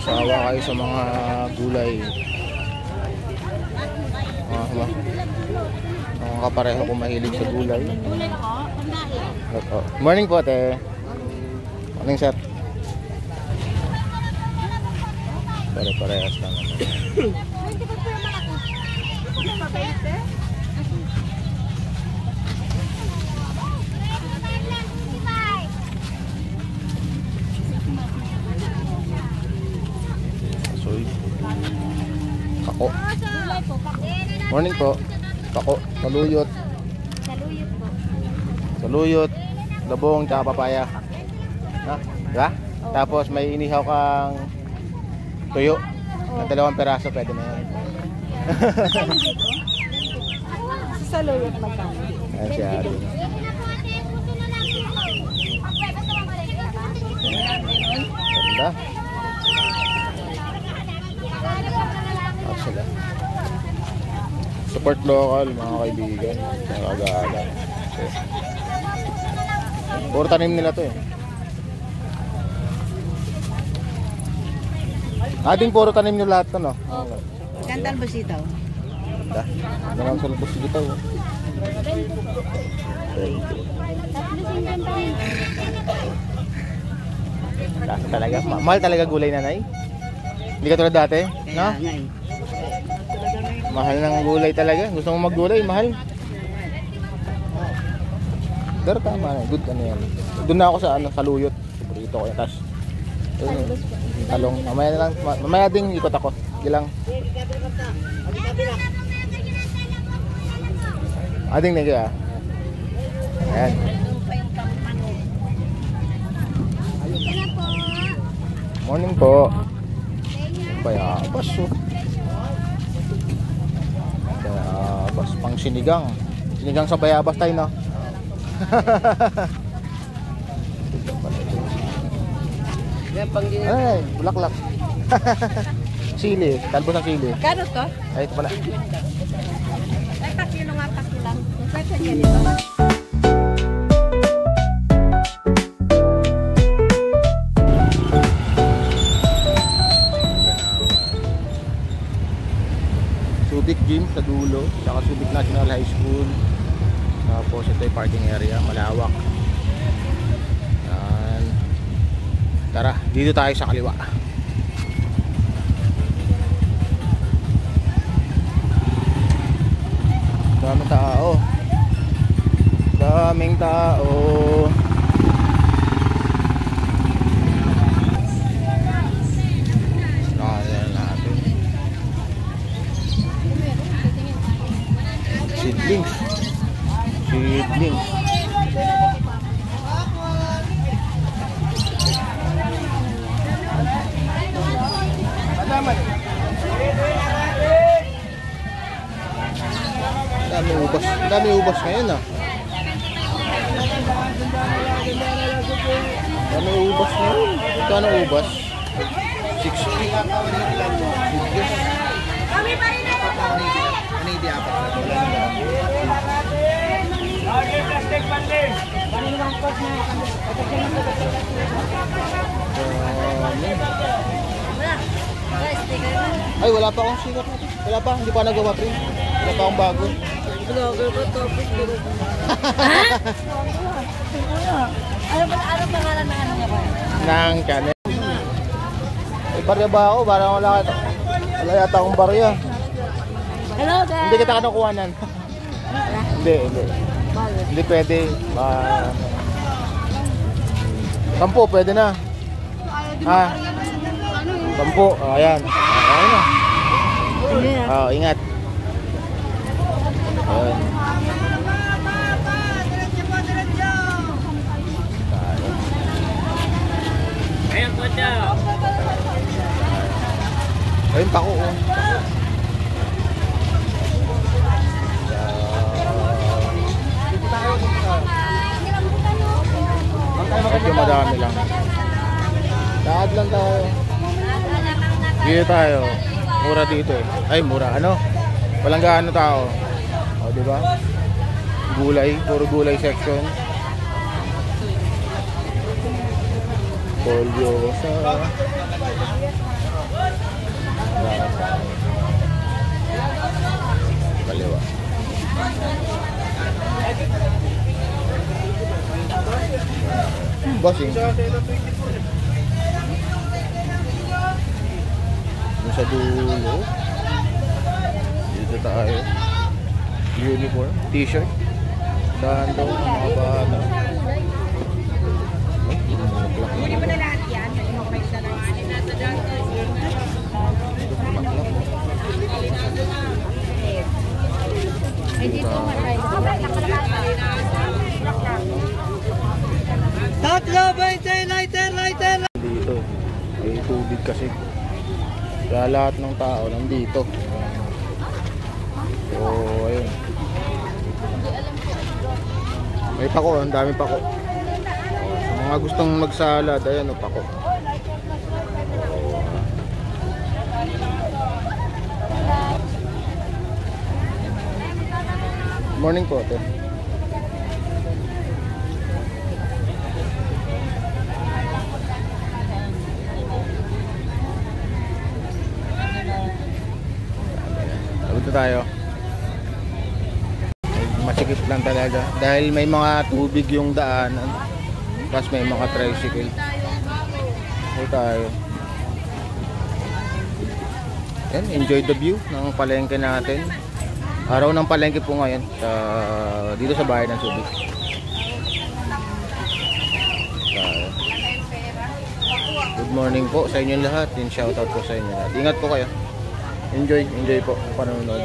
Sawa kayo sa mga gulay. Mga kapareho kung mahilig sa gulay. Morning po, ate. Morning, sir. Pare-parehas lang naman. Kako. Morning po. Kako. Saluyot. Saluyot. Labong tsaka papaya. Ha? Diba? Tapos may inihaw kang tuyo. Na 2 peraso pwede na yan. Sa saluyot magkano? Ayan si Ari. Ganda. Sila. Support local mga kaibigan, mga kagaalan. Puro tanim nila to eh. Ating puro tanim nyo lahat to, no? Oo. Kantal ba sitaw? Ganda. Ganda lang sa lupos dito. Lasa talaga. Mahal talaga gulay, nanay? Hindi ka tulad dati? No? Mahal ng gulay talaga. Gusto mo maggulay, mahal. Pero tama na. Good ano yan. Doon na ako sa saluyot. Paborito ko yan. Tapos talong. Mamaya na lang. Mamaya ding ikot ako. Sige lang. Ading na kaya. Ayan. Morning po. Bayabas oh. Bayabas pang sinigang. Sinigang sa bayabas tayo, no? Ay, bulaklak. Sili, talbos ng sili. Kano to? Ay, ito pala. Ay, pakilo nga, pakilang. Pwede niya dito. Subic Gym sa dulo, saka Subic National High School. Tapos ito yung parking area, malawak. Yan. Tara, dito tayo sa kaliwa. Daming tao. Daming tao. Seedlings. Seedlings. Dami ubas ngayon ah. Dami ubas ngayon. Kano ubas? 60. Kami pa rin na ito. Hindi apat na ito. Plastic banding. Panilang pot na. Ay, wala pa akong sikat. Wala pa, hindi pa nagawa print. Wala pa akong bago. Vlogger ko to. Ano pangalan ng ano niya ba? Nang channel. Ay, barya ba ako? Parang wala yata akong barya. Hello guys. Hindi kita kanukuhanan. Hindi. Hindi pwede. 10 pwede na. Ha? 10. Ayan. Ayan na. Ingat. Ayan. Ayan po siya. Ayun pa ko. Medyo madami lang. Lahat lang tayo. Dito tayo. Mura dito eh. Ay, mura. Ano? Walang gaano tao. O, diba? Gulay. Puro gulay section. Polyo sa... Bossing. Yung sa dulo. Dito tayo. Uniform, t-shirt. Dahan daw ng mga bata. Kunin mo na lahat yan. May price na lang. Ay, dito matay. Tatlo, 20, lighter. Dito, may tubig kasi. Kaya lahat ng tao nandito. So, ayun. May pako, ang dami pako. Sa mga gustong magsalad, ayan o, pako. Morning po, ate. Dito tayo. Masikip lang talaga dahil may mga tubig yung daanan. Tapos may mga tricycle. Dito tayo. Yan, enjoy the view ng palengke natin. Araw ng palengke po ngayon dito sa bahay ng Subic. Good morning po sa inyo lahat. Shoutout po sa inyo lahat. Ingat po kayo. Enjoy po ang panonood.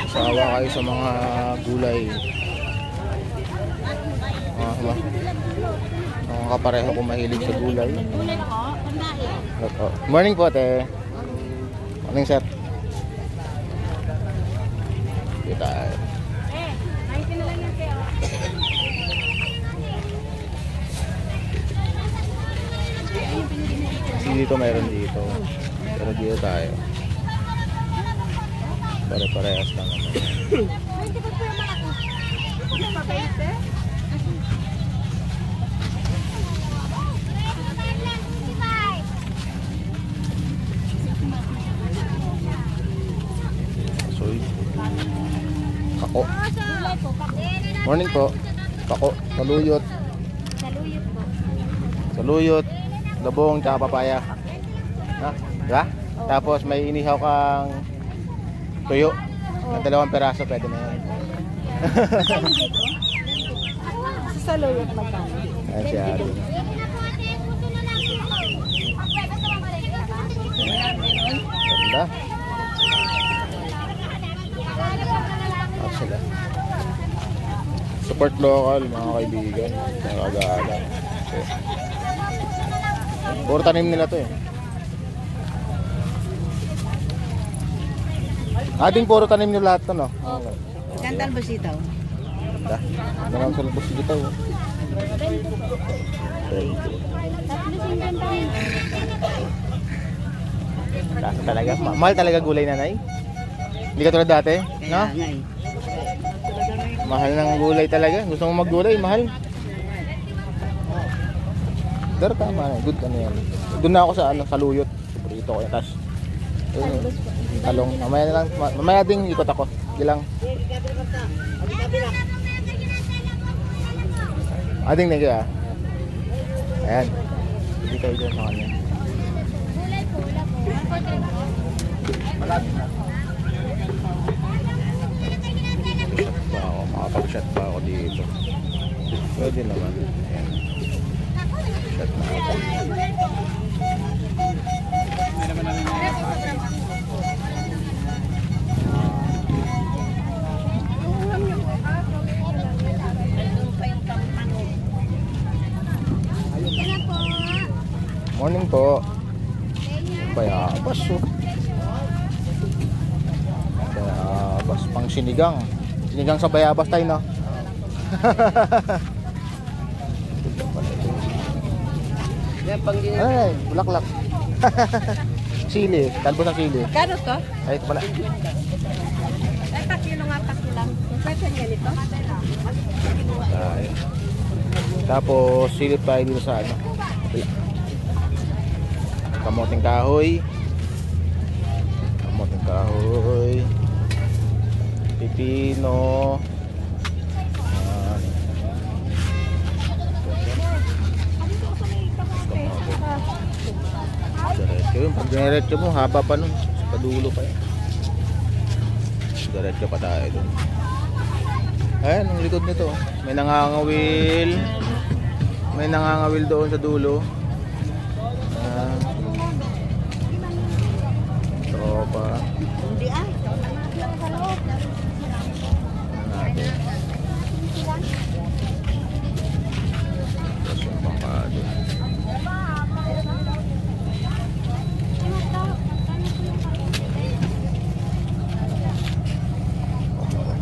Sawa kayo sa mga gulay. Mga kapareho ko mahilig sa gulay. Morning po, ate. Morning, sir. Dito tayo. Dito mayroon dito. Pero dito tayo. Pare-parehas lang naman. Soy. Pako. Morning po. Pako. Saluyot. Saluyot. Labong tsaka papaya. Ha? Diba? Tapos may inihaw kang tuyo. Ng 2 peraso, pwede na yan. Sa saluyot magkano? Ayan si Ate. Ganda. At sila. Support local, mga kaibigan. Nakagala. Okay. Puro tanim nila to eh. Ating puro tanim nila lahat to, no? Okay. Gandang basitaw. Ganda. Ganda lang sa lubos dito. Kaso talaga, mahal talaga gulay, nanay. Hindi ka tulad dati, no? Mahal ng gulay talaga. Gusto mo maggulay, mahal. Pero tama na, good ano yan. Doon na ako sa saluyot. Dito ko yan. Tapos, talong. Mamaya ding ikot ako. Sige lang. Ading na ka. Ayan. Hindi kayo dyan sa kanya. Makapag-shot pa ako dito. Pwede naman. Ayan. Shot na ako. Morning po. Bayabas oh. Bayabas pang sinigang. Sinigang sa bayabas tayo, no? Ay, bulaklak. Sili, talbos ng sili. Kano to? Ay, ito pala. Ay, pakilo nga, pakilang. Pwede niya nito? Ay. Tapos, silip tayo dito sa ano. Kamoting kahoy. Kamoting kahoy. Pipino. Diretso mo, haba pa nun. Sa padulo pa yan. Diretso pa tayo dun. Ayan, ang likod nito. May nangangawil. May nangangawil doon sa dulo. Tropa. Hindi ah. Sa loob. Natin. Tapos yung bangkado.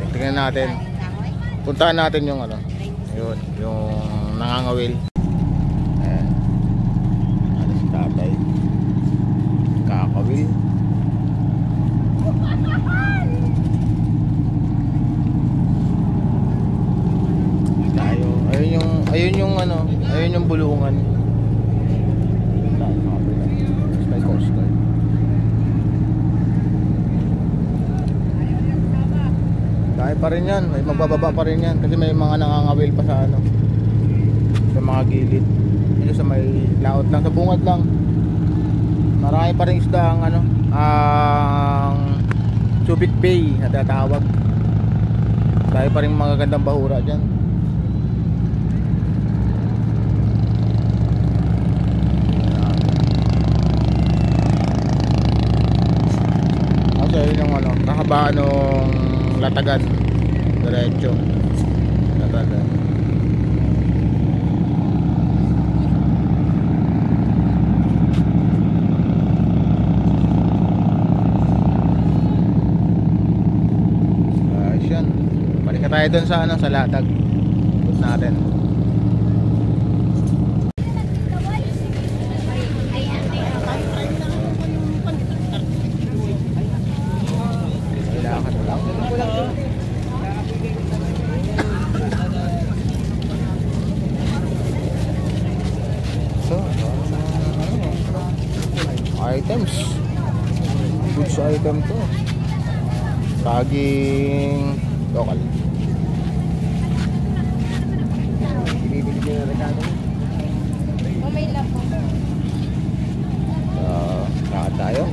Tingnan natin. Puntahan natin yung ano. Yun, yung nangangawil. Ayan. Ano si tatay? Kakawil. Tayo. Ayun yung ano, ayun yung bulungan. Sky Coast Guard. Kaya pa rin yan, may magbababa pa rin yan kasi may mga nangangawil pa sa ano, sa mga gilid. Dito sa may laot lang, sa bungad lang. Marami pa rin isda ang ano, ang Subic Bay na tatawag. Kaya pa rin mga gandang bahura dyan. Kasi yung ano, kahabaan nung Latagan, diretso Latagan. Ayos yan. Balik na tayo dun sa ano, sa Latag. Put natin. Items, goods item to, saging local. Binibili ko na regalo. May labo. Lakad tayo.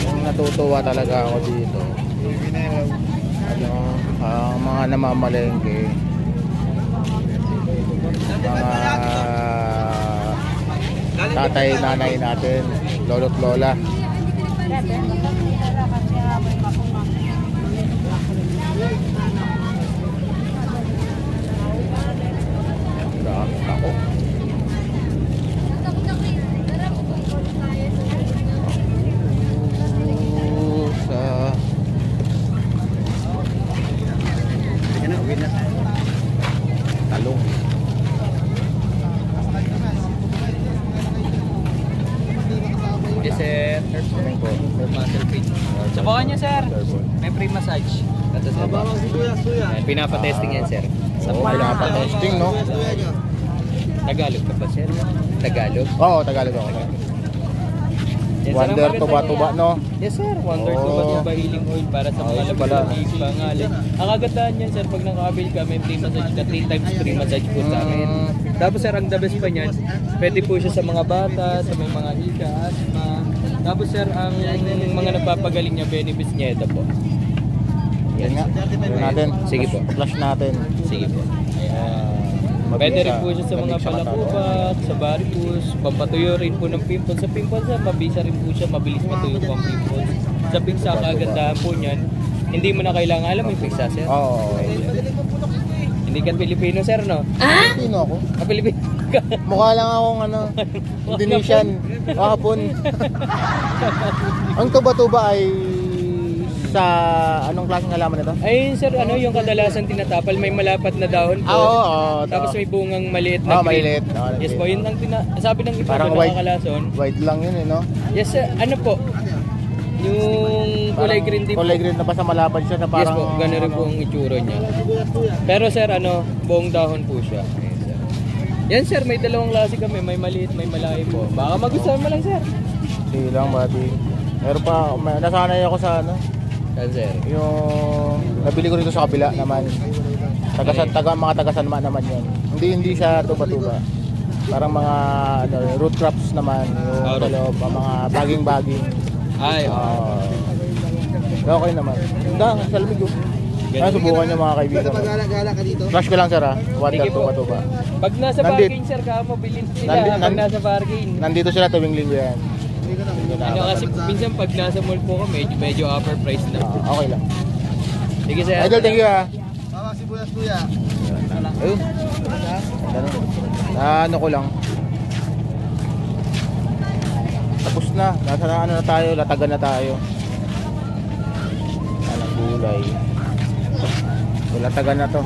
Yung natutuwa talaga ako dito, ano, ang mga namamalengke, mga tatay, nanay natin, lolo't lola. Ako. Sa talong. Yes, sir. Muscle fit. Sa baka niya, sir. May free massage. Ito, sir. Ayan, pinapatesting yan, sir. Oo, pinapa-testing, no? Tagalog ka ba, sir? Tagalog? Oo, Tagalog ako. Yes, sir, Wonder ang tuba-tuba, no? Yes, sir. Wonder Oo. tuba-tuba healing oil para sa mga Ayos pala. labis, pangalan. Ang kagandahan yan, sir, pag nakabil ka, may free massage ka. 3 times free massage po sa amin. Tapos, sir, ang the best pa niyan, pwede po siya sa mga bata, sa may mga hika, asthma. Tapos, sir, ang mga nagpapagaling niya, benefits niya, ito po. Yan nga. Gawin natin. Sige po. Flash natin. Sige po. Ayan. Mabilis Pwede rin ah. po siya sa mga Mabilis siya palakubak, sa varicose, pampatuyo rin po ng pimples. Sa pimples, sir, mabisa rin po siya, mabilis matuyo po ang pimples. Sa piksa, kagandahan po niyan, hindi mo na kailangan alam yung piksa, sir. Oo. Hindi ka Pilipino, sir, no? Sino ako? Ah, Pilipino ka. Mukha lang akong ano, Indonesian. Hapon. Ang tuba-tuba ay sa anong klaseng halaman ito? Ayun, sir, ano yung kadalasan tinatapal, may malapat na dahon po. Oo. Tapos may bungang maliit na green. maliit. Yes po, yun ang sabi ng iba Parang na white. nakakalason. White lang yun eh, no? Yes, sir, ano po? Yung kulay Parang green din kulay po. green na basta malapad siya na Yes parang po, gano'n rin po ang itsura niya. Pero sir, ano, buong dahon po siya. Ayan, sir. Yan, sir, may dalawang klase kami, may maliit, may malaki po. Baka magustuhan mo lang, sir. Sige lang, buddy. Meron pa, nasanay ako sa ano, Yan, sir. yung nabili ko rito sa kabila naman. Mga tagasan naman yan. Hindi siya tuba-tuba. Parang mga ano, root crops naman yung Ah, sa loob, mga baging-baging. Ay, Okay naman. Ganda, sa lamig yun. Kaya subukan nyo mga kaibigan. Gala ka dito. Flash ko lang sir ha. Wonder Sige po. Tuba Tuba. pag nasa Nandit- parking sir ka, mabilis sila Nandit- pag nasa parking. Nandito sila tuwing linggo yan. Ano kasi minsan pag nasa mall po kami, medyo upper price na. Okay lang. Sige sir. Idol, thank you ha. Tawag si Buyas Kuya. Ayun. Ganun. Ano ko lang. Tapos na. Nasa ano na tayo, latagan na tayo. Anong gulay. Latagan na to.